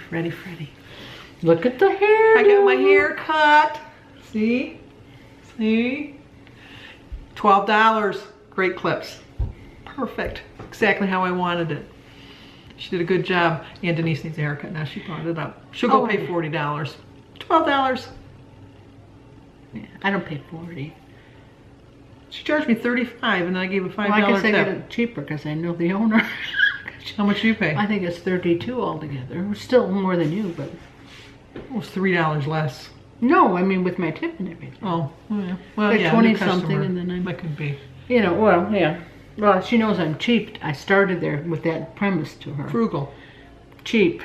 Freddy. Look at the hair. I got my hair cut. See? See? $12. Great clips. Perfect. Exactly how I wanted it. She did a good job. And Denise needs a haircut now. She brought it up. She'll go pay $40. $12. Yeah, I don't pay 40. She charged me $35 and then I gave a $5 Well, I guess tip. I got it cheaper because I know the owner. How much do you pay? I think it's $32 altogether. Still more than you, but Almost $3 less. no, I mean with my tip and everything. Oh, yeah. Well, Like yeah, 20 new customer. something and then I'm- That could be. You know, well, yeah. Well, she knows I'm cheap. I started there with that premise to her. Frugal. Cheap.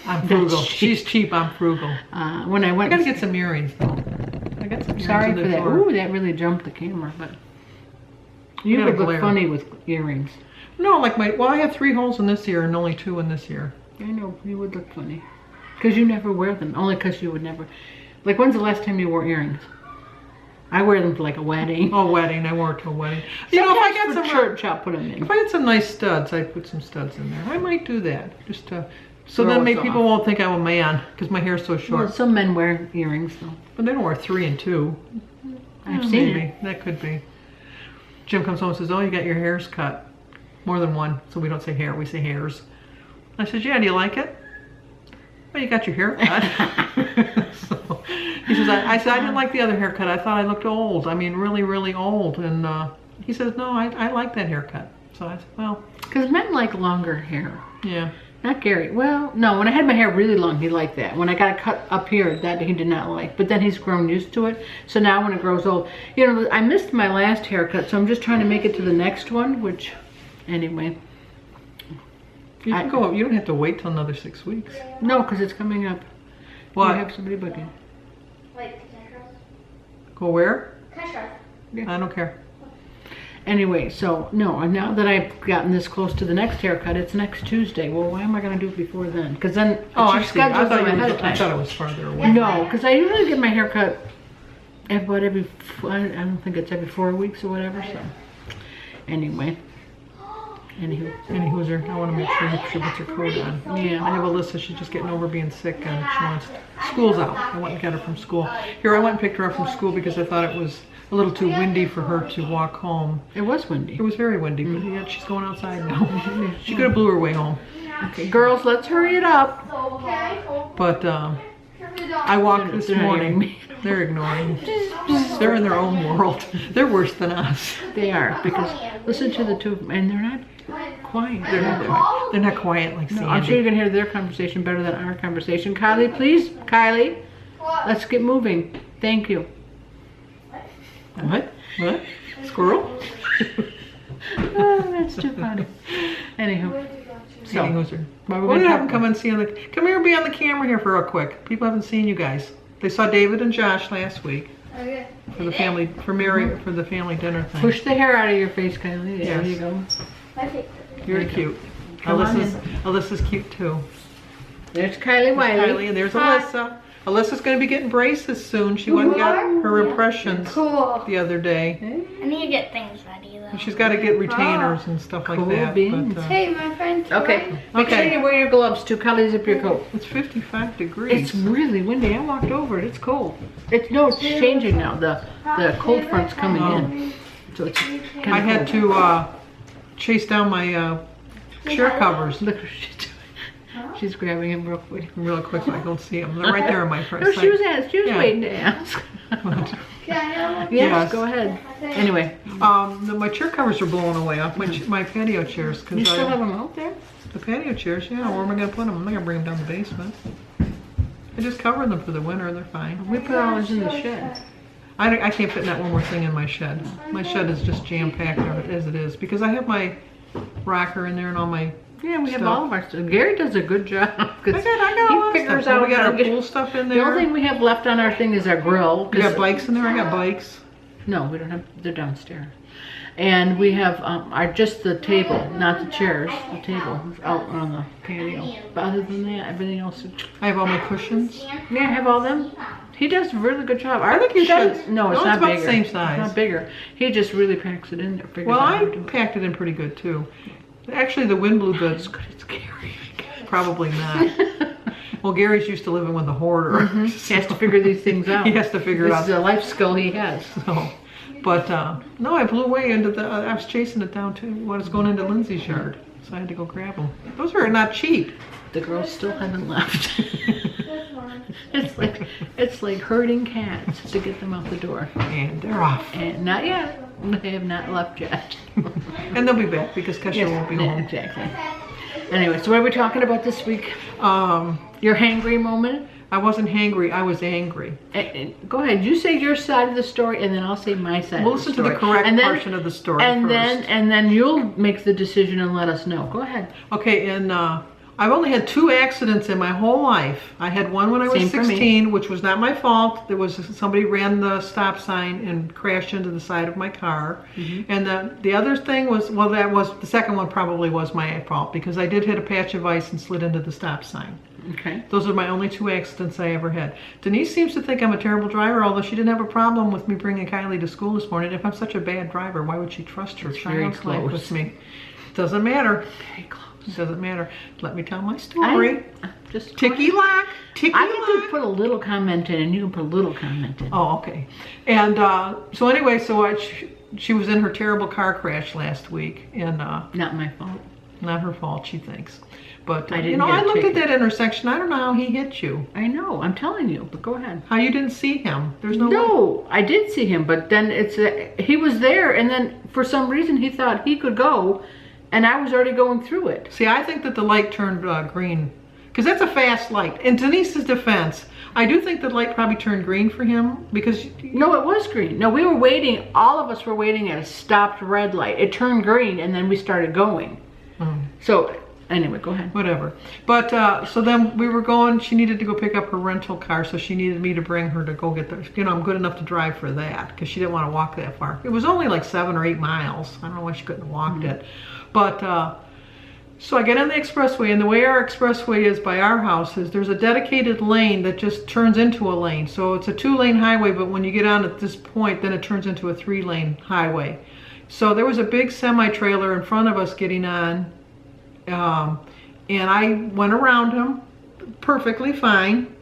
I'm frugal. That's cheap. She's cheap, I'm frugal. When I I went, gotta get some earrings though. I got some earrings sorry in for the that. drawer. Ooh, that really jumped the camera, but you gotta would look glare. funny with earrings. No, like well, I have 3 holes in this ear and only 2 in this ear. I know, you would look funny. Because you never wear them. Only because you would never. Like, when's the last time you wore earrings? I wear them for like a wedding. Oh, wedding. I wore it to a wedding. You know, if I got some church, I'll put them in. if I had some nice studs, I'd put some studs in there. I might do that. Just to, so Throw then us maybe off. people won't think I'm a man because my hair's so short. Well, some men wear earrings, though. But they don't wear 3 and 2. I've seen Maybe. it. That could be. Jim comes home and says, oh, you got your hairs cut. More than one. So we don't say hair, we say hairs. I said, yeah, do you like it? Well, you got your hair cut. So, he says, I said, I didn't like the other haircut. I thought I looked old. I mean, really, really old. And he says, no, I like that haircut. So I said, well, Because men like longer hair. yeah. Not Gary. Well, no, when I had my hair really long, he liked that. When I got it cut up here, that he did not like. But then he's grown used to it. So now when it grows old, you know, I missed my last haircut, so I'm just trying to make it to the next one, which, anyway. You can go. You don't have to wait till another 6 weeks. No, because it's coming up. What? We have somebody booking. Wait, can I trust? Go where? Can I trust? I don't care. Anyway, so, no, and now that I've gotten this close to the next haircut, it's next Tuesday. Well, why am I going to do it before then? Because then Oh, she I see. I schedules thought, them ahead of I time. thought it was farther away. No, because I usually get my hair cut about every, I don't think it's every 4 weeks or whatever, so. Anyway. Anywho. Anywho's I want to make sure she puts her coat on. Yeah. I have Alyssa, she's just getting over being sick and she wants, school's out. I went and got her from school. Here, I went and picked her up from school because I thought it was a little too windy for her to walk home. It was windy. It was very windy, but yet she's going outside now. She could have blew her way home. Okay, girls, let's hurry it up. But I walked this They're not hearing morning. me. They're ignoring. They're in their own world. They're worse than us. They are, because listen to the two of them, and they're not quiet. They're not quiet like Sandy. No, I'm sure you can hear their conversation better than our conversation. Kylie, please. Kylie, let's get moving. Thank you. What? What? Squirrel? Oh, that's too funny. Anywho. So, Anywho's what We're we're gonna have going them come and see on the. Come here, be on the camera here for real quick. People haven't seen you guys. They saw David and Josh last week Okay. for the family, for Mary, for the family dinner thing. push the hair out of your face, Kylie. There Yes. you go. My favorite. You're cute. Come on Alyssa's cute too. There's Kylie Wiley. Kylie, and there's Hi. Alyssa. Alyssa's gonna be getting braces soon. She went and got her impressions Cool. the other day. I need to get things ready though. She's got to get retainers and stuff like Cool that. beans. But, Hey, my friend. Okay. Make sure Okay. you wear your gloves too. Kylie, zip your coat. it's 55 degrees. It's really windy. I walked over it. It's cold. It's changing now. The cold front's coming in. So it's kind of I had to chase down my chair covers Look what she's doing. She's grabbing him real quick. real quick so I don't see them. They're right there in my front. No, she was Yeah. waiting to ask. Can I have Yes, Yes. go ahead. Anyway, My chair covers are blowing away off my patio chairs. you Cause still have them out there? the patio chairs, yeah, where am I going to put them? I'm not going to bring them down the basement. I just cover them for the winter, they're fine. We put ours in the shed. I can't fit that one more thing in my shed. My shed is just jam-packed as it is because I have my rocker in there and all my Yeah, we have stuff. all of our stuff. Gary does a good job. I got a lot of figures stuff. out We got how our to get- pool stuff in The only there. thing we have left on our thing is our grill. We 'cause- got bikes in there. I got bikes. No, we don't have, they're downstairs. And we have just the table, not the chairs, the table out on the patio. But other than that, everything else, I have all my cushions. yeah, I have all them. He does a really good job. I think you shed- should. No, it's No, not it's about bigger. the same size. It's not bigger. He just really packs it in there. Figures Well, out I how to do it. packed it in pretty good too. Actually, the wind blew the. It's good, it's scary. Probably not. Well, Gary's used to living with a hoarder. He has to figure these things out. He has to figure it This out. is a life skill he has. So, but no, I blew away into the. I was chasing it down to when it's going into Lindsay's yard, so I had to go grab them. Those are not cheap. The girls still haven't left. This one. it's like herding cats to get them out the door. And they're off. And not yet. They have not left yet. And they'll be back because Kesha won't be Yeah, home. exactly. Anyway, so what are we talking about this week? Your hangry moment? I wasn't hangry, I was angry. Go ahead. You say your side of the story, and then I'll say my side. We'll of the listen to story. the correct and then, portion of the story and first. then you'll make the decision and let us know. Go ahead. Okay, and I've only had 2 accidents in my whole life. I had one when I was Same for me. 16, which was not my fault. There was somebody ran the stop sign and crashed into the side of my car. Mm-hmm. And the other thing was, well, the second one probably was my fault because I did hit a patch of ice and slid into the stop sign. Okay. Those are my only 2 accidents I ever had. Denise seems to think I'm a terrible driver, although she didn't have a problem with me bringing Kylie to school this morning. If I'm such a bad driver, why would she trust her It's very child's life close. with me? Doesn't matter. Very close. It doesn't matter. Let me tell my story. Just Ticky lock. Ticky I can just lock. put a little comment in, and you can put a little comment in. Oh, okay. And so anyway, so she was in her terrible car crash last week, and Not my fault. not her fault, she thinks. But I you didn't know, get a I looked at ticket. that intersection. I don't know how he hit you. I know. I'm telling you. But go ahead. How you didn't see him? There's no. No, I did see him, but then he was there, and then for some reason he thought he could go, and I was already going through it. See, I think that the light turned green, because that's a fast light. In Denise's defense, I do think the light probably turned green for him because. No, it was green. No, we were waiting. All of us were waiting at a stopped red light. It turned green, and then we started going. So anyway, go ahead. Whatever. But so then we were going. She needed to go pick up her rental car, so she needed me to bring her to go get the. You know, I'm good enough to drive for that because she didn't want to walk that far. It was only like 7 or 8 miles. I don't know why she couldn't have walked it, but. So I get on the expressway, and the way our expressway is by our house is there's a dedicated lane that just turns into a lane. So it's a 2-lane highway, but when you get on at this point, then it turns into a 3-lane highway. So there was a big semi-trailer in front of us getting on, and I went around him perfectly fine.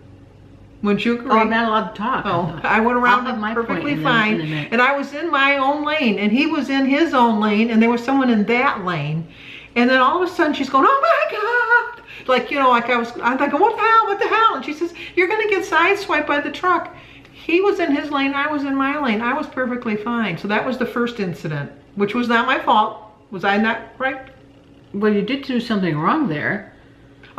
Wouldn't you agree? Oh, I'm not allowed to talk. Oh, I went around I'll have my him point perfectly in a fine, minute. and I was in my own lane, and he was in his own lane, and there was someone in that lane. And then all of a sudden she's going, oh my God. Like, you know, like I'm thinking, what the hell? And she says, you're going to get sideswiped by the truck. He was in his lane, I was in my lane. I was perfectly fine. So that was the first incident, which was not my fault. Was I not right? Well, you did do something wrong there.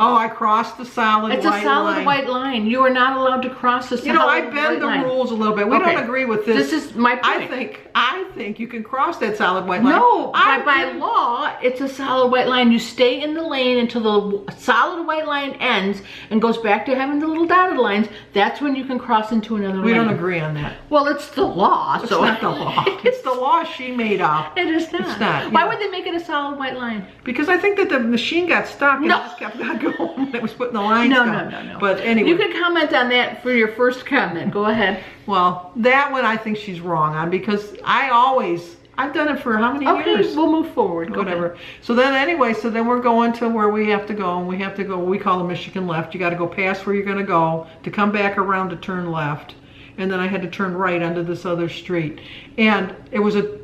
Oh, I crossed the solid It's white a solid line. white line. You are not allowed to cross the solid You know, I white bend the line. rules a little bit. We Okay. don't agree with this. This is my point. I think you can cross that solid white line. No, I by law, it's a solid white line. You stay in the lane until the solid white line ends and goes back to having the little dotted lines. That's when you can cross into another lane. We don't agree on that. Well, it's the law. It's so not the law. It's the law she made up. It is not. It's not, Why yeah. would they make it a solid white line? Because I think that the machine got stuck and No. it just kept on going. It was putting the lines No. down. But anyway, You can comment on that for your first comment. Go ahead. well, that one I think she's wrong on because I've done it for how many Okay, years? we'll move forward. Go Whatever. ahead. So then anyway, so then we're going to where we have to go, and we have to go, we call the Michigan left. You got to go past where you're going to go to come back around to turn left. And then I had to turn right onto this other street. And it was a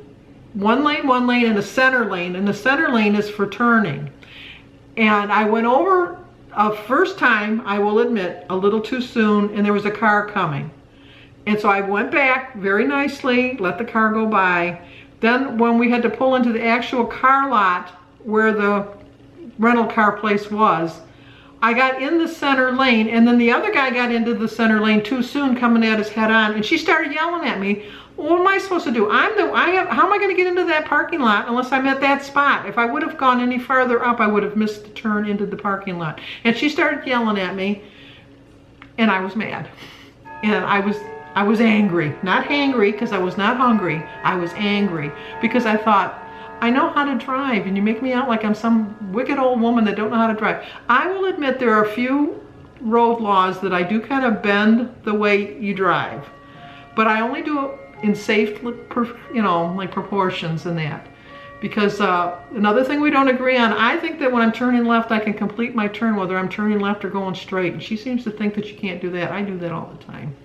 one lane and a center lane, and the center lane is for turning. And I went over first time, I will admit, a little too soon, and there was a car coming. And so I went back very nicely, let the car go by. Then when we had to pull into the actual car lot where the rental car place was, I got in the center lane, and then the other guy got into the center lane too soon, coming at us head on, and she started yelling at me. What am I supposed to do? How am I going to get into that parking lot unless I'm at that spot? If I would have gone any farther up, I would have missed the turn into the parking lot. And she started yelling at me, and I was mad. And I was angry. Not hangry, because I was not hungry. I was angry because I thought, I know how to drive, and you make me out like I'm some wicked old woman that don't know how to drive. I will admit there are a few road laws that I do kind of bend the way you drive, but I only do it in safe, like proportions and that. Because another thing we don't agree on, I think that when I'm turning left, I can complete my turn whether I'm turning left or going straight. And she seems to think that you can't do that. I do that all the time.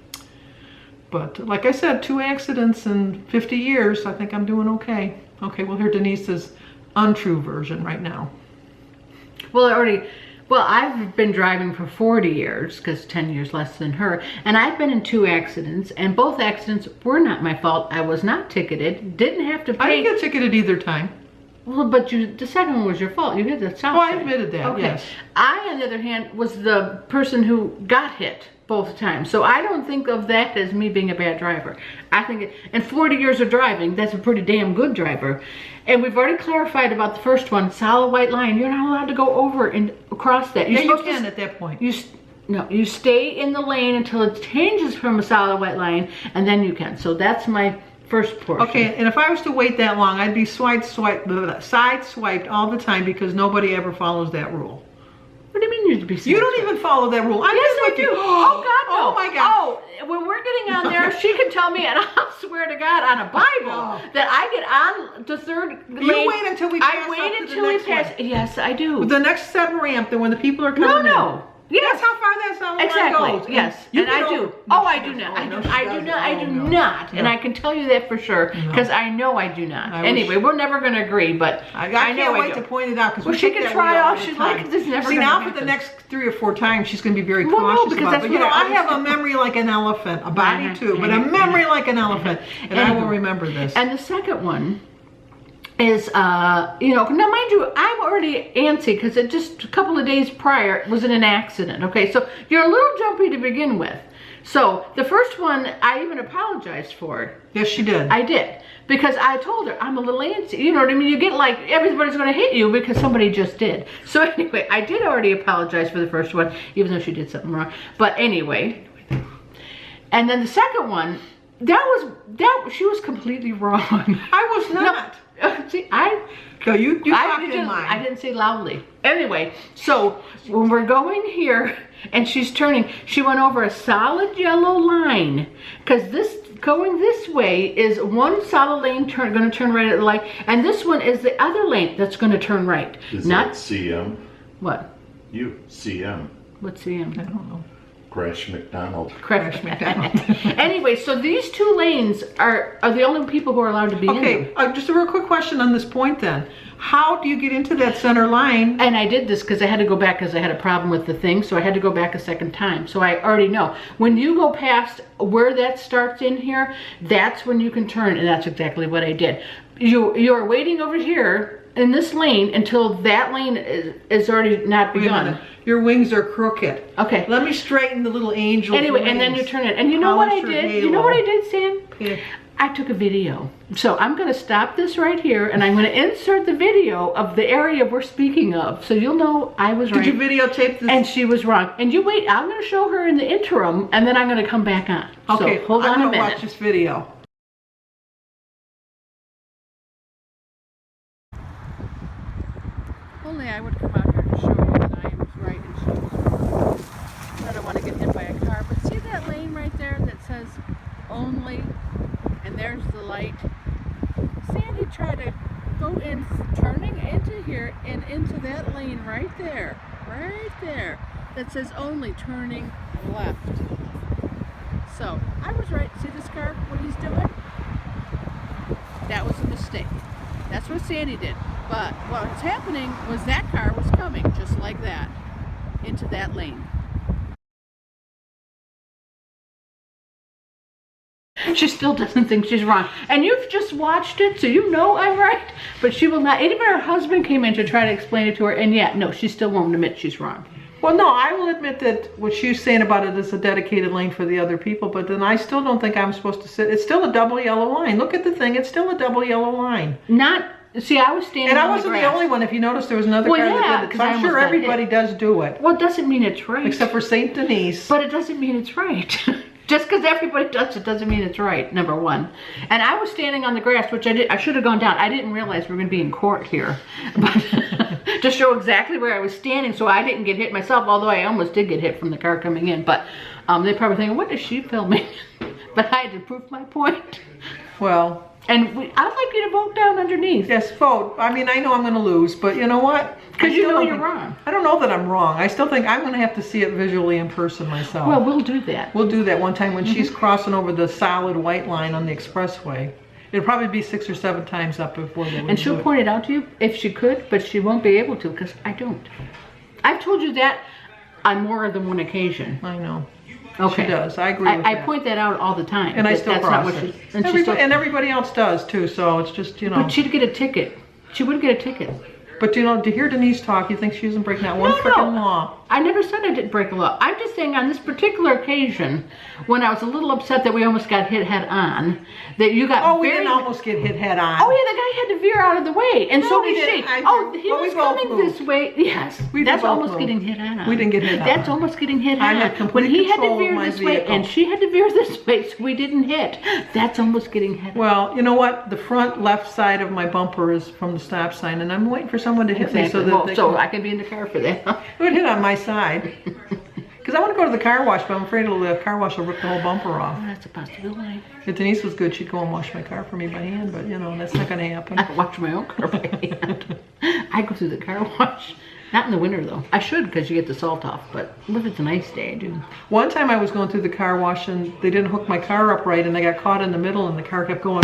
But like I said, 2 accidents in 50 years, I think I'm doing okay. Okay, we'll hear Denise's untrue version right now. Well, I've been driving for 40 years, because 10 years less than her, and I've been in 2 accidents, and both accidents were not my fault. I was not ticketed, didn't have to pay. I didn't get ticketed either time. Well, but the second one was your fault. You hit the south Oh, I side. admitted that, Okay. yes. I, on the other hand, was the person who got hit both times. So I don't think of that as me being a bad driver. I think, in 40 years of driving, that's a pretty damn good driver. And we've already clarified about the first one, solid white line. You're not allowed to go over and across that. You're Yeah, you supposed can to, at that point. No, you stay in the lane until it changes from a solid white line, and then you can. So that's my first portion. Okay, and if I was to wait that long, I'd be sideswiped all the time because nobody ever follows that rule. What do you mean you'd be You don't even follow that rule. I'm Yes, just I with do. you. Oh, God, no. Oh, my God. Oh, when we're getting on there, she can tell me, and I'll swear to God on a Bible, that I get on the third lane. You wait until we pass I up wait to the until we next pass. one. Yes, I do. The next set ramp, then when the people are coming in. No. Yes. That's how far that solid line Exactly. goes. Yes, You and get I over- do. No, Oh, I she do doesn't. not. Oh, I no, do. she I do doesn't. not. I Oh, do no. not. And No. I can tell you that for sure because I know I do not. I Anyway, wish- we're never going to agree, but I know can't I wait do. to point it out because Well, she can try all she likes. It's never See, gonna now for happen. the next 3 or 4 times, she's going to be very Well, no, cautious because about that's it. But you know, what I I have a was- memory like an elephant, a body Uh-huh. too, but a memory like an elephant, and I will remember this. And the second one is, now mind you, I'm already antsy because it just a couple of days prior was in an accident. Okay, so you're a little jumpy to begin with. So the first one, I even apologized for. Yes, she did. I did, because I told her I'm a little antsy. You know what I mean? You get like everybody's going to hit you because somebody just did. So anyway, I did already apologize for the first one, even though she did something wrong. But anyway, and then the second one, she was completely wrong. I was not. See, No, you talked in didn't, line. I didn't say loudly. Anyway, so when we're going here and she's turning, she went over a solid yellow line because going this way is one solid lane going to turn right at the light, and this one is the other lane that's going to turn right. Is Not that CM? what? You, CM. What's the I don't know. Crash McDonald. Correct. McDonald. Anyway, so these 2 lanes are the only people who are allowed to be in them. Okay, just a real quick question on this point then. How do you get into that center line? And I did this because I had to go back because I had a problem with the thing, so I had to go back a second time. So I already know. When you go past where that starts in here, that's when you can turn, and that's exactly what I did. You're waiting over here in this lane until that lane is already not Wait a begun. minute. Your wings are crooked. Okay. Let me straighten the little angel. Anyway, and then you turn it. And you know what I Polish your did? You know what I did, Sam? Yeah. I took a video. So I'm going to stop this right here, and I'm going to insert the video of the area we're speaking of. So you'll know I was right. Did you videotape this? And she was wrong. And you wait, I'm going to show her in the interim, and then I'm going to come back on. Okay, So hold on I'm a gonna minute. watch this video. Only I would come out here to show you that I was right and she was wrong. I don't want to get hit by a car, but see that lane right there that says only, and there's the light. Sandy tried to go in, turning into here and into that lane right there, that says only, turning left. So I was right. See this car, what he's doing? That was a mistake. That's what Sandy did. But what was happening was that car was coming just like that into that lane. She still doesn't think she's wrong. And you've just watched it, so you know I'm right. But she will not. Even her husband came in to try to explain it to her, and yet, no, she still won't admit she's wrong. Well, no, I will admit that what she's saying about it is a dedicated lane for the other people, but then I still don't think I'm supposed to sit. It's still a double yellow line. Look at the thing. It's still a double yellow line. Not, see, I was standing And I on wasn't the grass. only one. If you notice, there was another Well, car yeah, that did it. 'cause So I I'm almost sure got everybody hit. does do it. Well, it doesn't mean it's right. Except for St. Denise. But it doesn't mean it's right. Just because everybody does it doesn't mean it's right, number one. And I was standing on the grass, which I should have gone down. I didn't realize we were going to be in court here. But to show exactly where I was standing so I didn't get hit myself, although I almost did get hit from the car coming in. But they probably thinking, what is she filming? But I had to prove my point. Well, And I'd like you to vote down underneath. yes, vote. I mean, I know I'm going to lose, but you know what? Because I you still know don't you're think- wrong. I don't know that I'm wrong. I still think I'm going to have to see it visually in person myself. Well, we'll do that. We'll do that one time when she's crossing over the solid white line on the expressway. It'll probably be 6 or 7 times up before they would And she'll do it. point it out to you if she could, but she won't be able to because I don't. I've told you that on more than one occasion. I know. Okay. She does. I agree with I that. point that out all the time. And I that still that's not cross what it. she, and she still, And everybody else does too, so it's just, you know. but she'd get a ticket. She would get a ticket. But you know, to hear Denise talk, you think she isn't breaking out one No, freaking no. law. I never said I didn't break a law. I'm just saying on this particular occasion, when I was a little upset that we almost got hit head on, that you got Oh, we very... didn't almost get hit head on. Oh yeah, the guy had to veer out of the way, and No, so we did she. didn't. I Oh, agree. he But we was both coming moved. this way. Yes, We that's both almost moved. getting hit head on. We didn't get hit head That's on. almost getting hit I head had on. complete When he had control to of veer my this way, vehicle. and she had to veer this way, so we didn't hit. That's almost getting hit. Well, you know what? The front left side of my bumper is from the stop sign, and I'm waiting for someone to hit me so Exactly. that Well, they so can... I can be in the car for that. It would hit on my side. Because I want to go to the car wash, but I'm afraid the car wash will rip the whole bumper off. That's a possibility. If Denise was good, she'd go and wash my car for me by hand, but you know, that's not going to happen. I watch my own car by hand. I go through the car wash. Not in the winter though. I should because you get the salt off, but if it's a nice day, I do. One time I was going through the car wash and they didn't hook my car up right and I got caught in the middle and the car kept going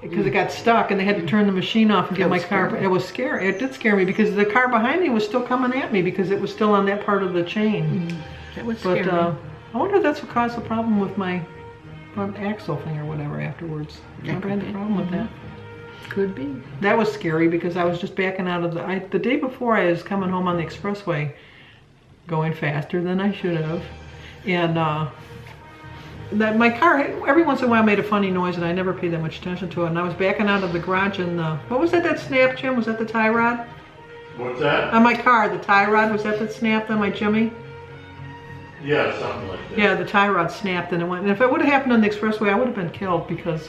because it got stuck and they had to turn the machine off and get That my was car. scary. It was scary. It did scare me because the car behind me was still coming at me because it was still on that part of the chain. That was But scary. I wonder if that's what caused the problem with my front axle thing or whatever afterwards. Never had a problem with that. Could be. That was scary because I was just backing out of the day before I was coming home on the expressway going faster than I should have. And that my car every once in a while made a funny noise and I never paid that much attention to it. And I was backing out of the garage and what was that snapped, Jim? Was that the tie rod? What's that? On my car, the tie rod, was that snapped on my Jimmy? Yeah, something like that. Yeah, the tie rod snapped and it went. And if it would have happened on the expressway, I would have been killed because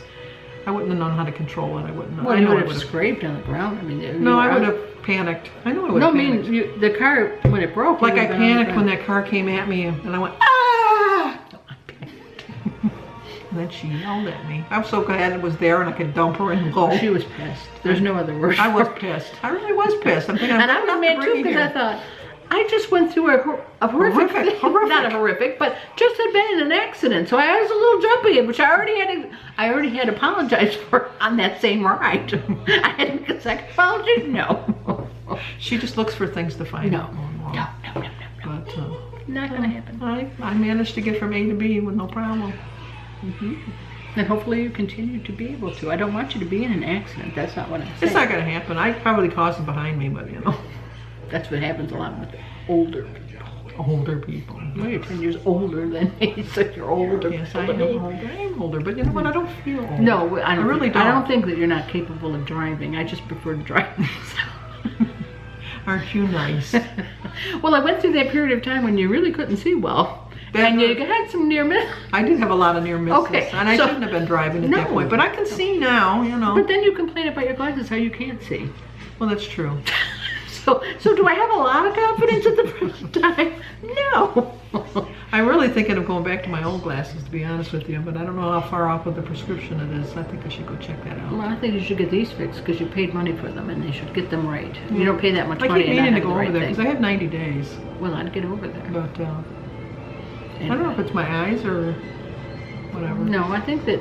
I wouldn't have known how to control it. I wouldn't know. Well, I you know would I have scraped on the ground. I mean, you No, were I would out- have panicked. I know I would No, I have panicked. mean the car when it broke. Like you I would've been on the panicked when ground. that car came at me and I went, ah! And then she yelled at me. I'm so glad it was there and I could dump her and go. She was pissed. There's no other word. I was for it. pissed. I really was pissed. I'm thinking, And I was not mad to too bring you because I here. thought I just went through a horrific, Horrific. not a horrific, but just had been in an accident. So I was a little jumpy, which I already had apologized for on that same ride. I had to get a second apology. No, She just looks for things to find no, out more and more. no. But Not gonna happen. I managed to get from A to B with no problem. And hopefully you continue to be able to. I don't want you to be in an accident. That's not what I'm saying. It's not going to happen. I probably caused them behind me, but you know, That's what happens a lot with older people. older people. Well, you're 10 years older than me, so you're older. Yes, I than me. am older. I am older, but you know what? I don't feel old. No, I don't. really think, I don't. don't think that you're not capable of driving. I just prefer to drive myself. Aren't you nice? Well, I went through that period of time when you really couldn't see well, and you had some near miss. I did have a lot of near misses, Okay, and I so- shouldn't have been driving at that No. point. But I can see now, you know. But then you complain about your glasses, how you can't see. Well, that's true. So do I have a lot of confidence at the present time? No. I'm really thinking of going back to my old glasses, to be honest with you. But I don't know how far off with the prescription it is. I think I should go check that out. Well, I think you should get these fixed because you paid money for them, and they should get them right. You don't pay that much I money keep and not meaning to have go the over right there because I thing. have 90 days. Well, I'd get over there. But I don't know if it's my eyes or whatever. No, I think that.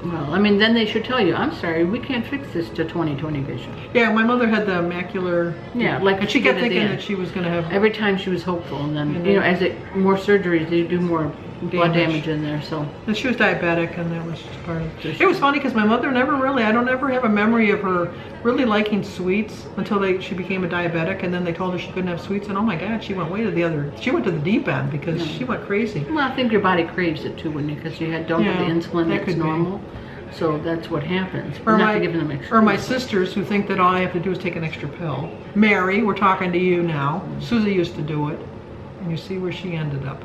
Well, I mean, then they should tell you, I'm sorry, we can't fix this to 20/20 vision. Yeah, my mother had the macular. Yeah, like and she she kept did at the thinking end. that she was going to have. Every time she was hopeful, and then, And you know, then- as more surgeries, they do more blood Damage. damage in there, so. And she was diabetic, and that was just part of So it. she- It was funny because my mother never really, I don't ever have a memory of her really liking sweets until she became a diabetic, and then they told her she couldn't have sweets, and oh my God, she went she went to the deep end because she went crazy. Well, I think your body craves it too, when because you don't have Yeah, the insulin that that's could be. normal. So that's what happens. Or Not to give them extra. or my sisters who think that all I have to do is take an extra pill. Mary, we're talking to you now. Susie used to do it, and you see where she ended up.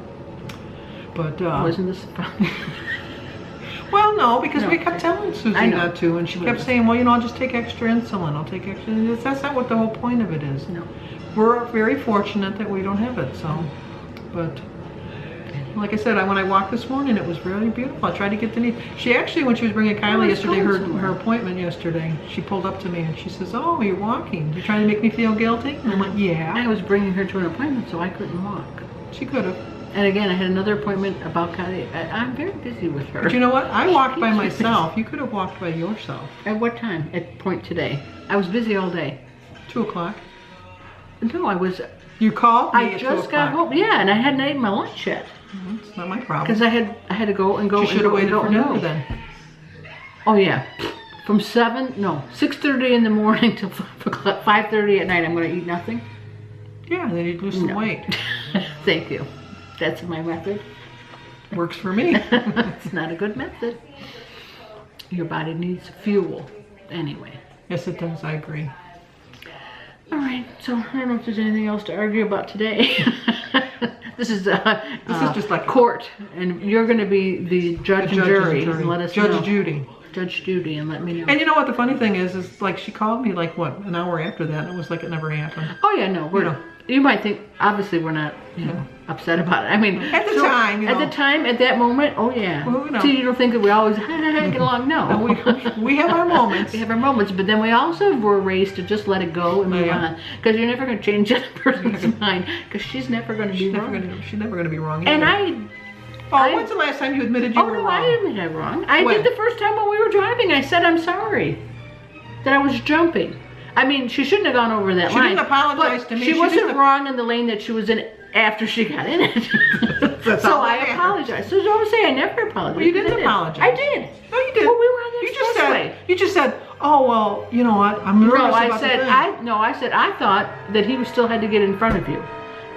But Wasn't this fun? well, no, because No. we kept telling Susie I know. not to, and she kept saying, "Well, you know, I'll just take extra insulin. I'll take extra." And that's not what the whole point of it is. No. We're very fortunate that we don't have it. So, but Like I said, when I walked this morning, it was really beautiful. I tried to get Denise. She actually, when she was bringing Kylie it's yesterday, going her somewhere. appointment yesterday, she pulled up to me and she says, "Oh, you're walking. You're trying to make me feel guilty?" And I went, "Yeah." I was bringing her to an appointment, so I couldn't walk. She could have. And again, I had another appointment about Kylie. I'm very busy with her. But you know what? I walked by myself. You could have walked by yourself. At what time? At point today. I was busy all day. 2 o'clock. No, I was. You called me I at 2 just got o'clock. home. Yeah, and I hadn't eaten my lunch yet It's not my problem. because I had to go and go. You should have and waited go for and dinner go. then. Oh yeah, from 6:30 in the morning till 5:30 at night. I'm going to eat nothing. Yeah, and then you'd lose some No. weight. Thank you. That's my method. Works for me. It's not a good method. Your body needs fuel. Anyway. Yes, it does. I agree. All right. So I don't know if there's anything else to argue about today. This is just like court, and you're going to be the judge and jury. And let us know. Judge Judy. Judge Judy, and let me know. And you know what the funny thing is like she called me like what, an hour after that, and it was like it never happened. Oh yeah, no, we're. You know. You might think obviously we're not, upset about it. I mean, At the time, you at know. the time, at that moment, oh yeah. Well, you know. So you don't think that we always get along? No. We have our moments. We have our moments, but then we also were raised to just let it go and move Yeah. on, because you're never going to change that person's mind, because she's never going to be She's wrong. never gonna be wrong. And either. When's the last time you admitted you were no, wrong? I admit I'm wrong. I When? did the first time when we were driving. I said I'm sorry that I was jumping. I mean, she shouldn't have gone over that She line. didn't apologize but to me. She She wasn't just- wrong in the lane that she was in after she got in it. That's So all I that matters. apologized. So don't say I never apologized. Well, you didn't I did. apologize. I did. No, you did. Well, we were on the You just expressway. said. You just said. Oh well, you know what? I'm nervous No, about I said the thing. I said I thought that he still had to get in front of you,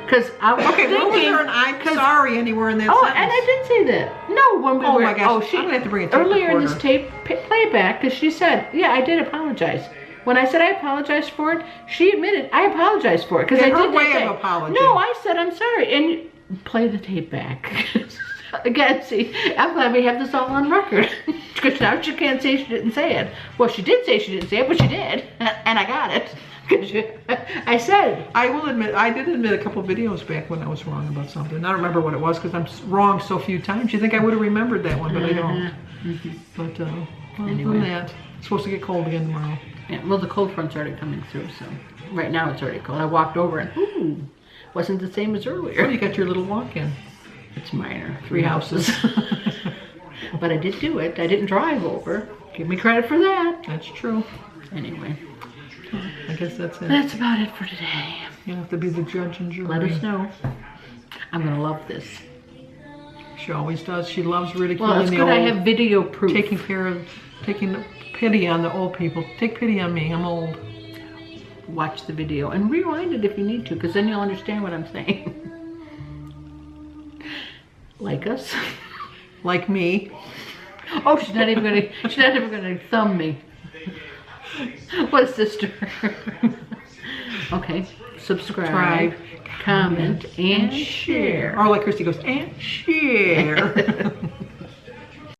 because I was Okay, thinking. where was there an "I'm 'cause- sorry" anywhere in that Oh, sentence? and I did say that. No, when we Oh were. my gosh, Oh, she. I'm gonna have to bring a tape earlier in this recorder. tape playback, because she said, "Yeah, I did apologize." When I said I apologized for it, she admitted I apologized for it because In I her did that way of day. apology. No, I said I'm sorry, and play the tape back. Again, see, I'm glad we have this all on record, because now she can't say she didn't say it. Well, she did say she didn't say it, but she did, and I got it. 'Cause I said. I will admit, I did admit a couple videos back when I was wrong about something. I don't remember what it was because I'm wrong so few times. You think I would have remembered that one, but I don't. But other Anyway. than that, it's supposed to get cold again tomorrow. Yeah, well, the cold front's already coming through, so right now it's already cold. I walked over and ooh, wasn't the same as Oh, earlier. you got your little walk-in. It's minor, 3 houses. But I did do it. I didn't drive over. Give me credit for that. That's true. Anyway, I guess that's it. that's about it for today. You have to be the judge and jury. Let us know. I'm gonna love this. She always does. She loves ridiculing Well, it's the good old. I have video proof. Taking pity on the old people. Take pity on me. I'm old. Watch the video and rewind it if you need to, because then you'll understand what I'm saying. Like us. Like me. Oh, she's not even gonna thumb me. What a sister. Okay, subscribe, comment, and share. Or like Christy goes, and share.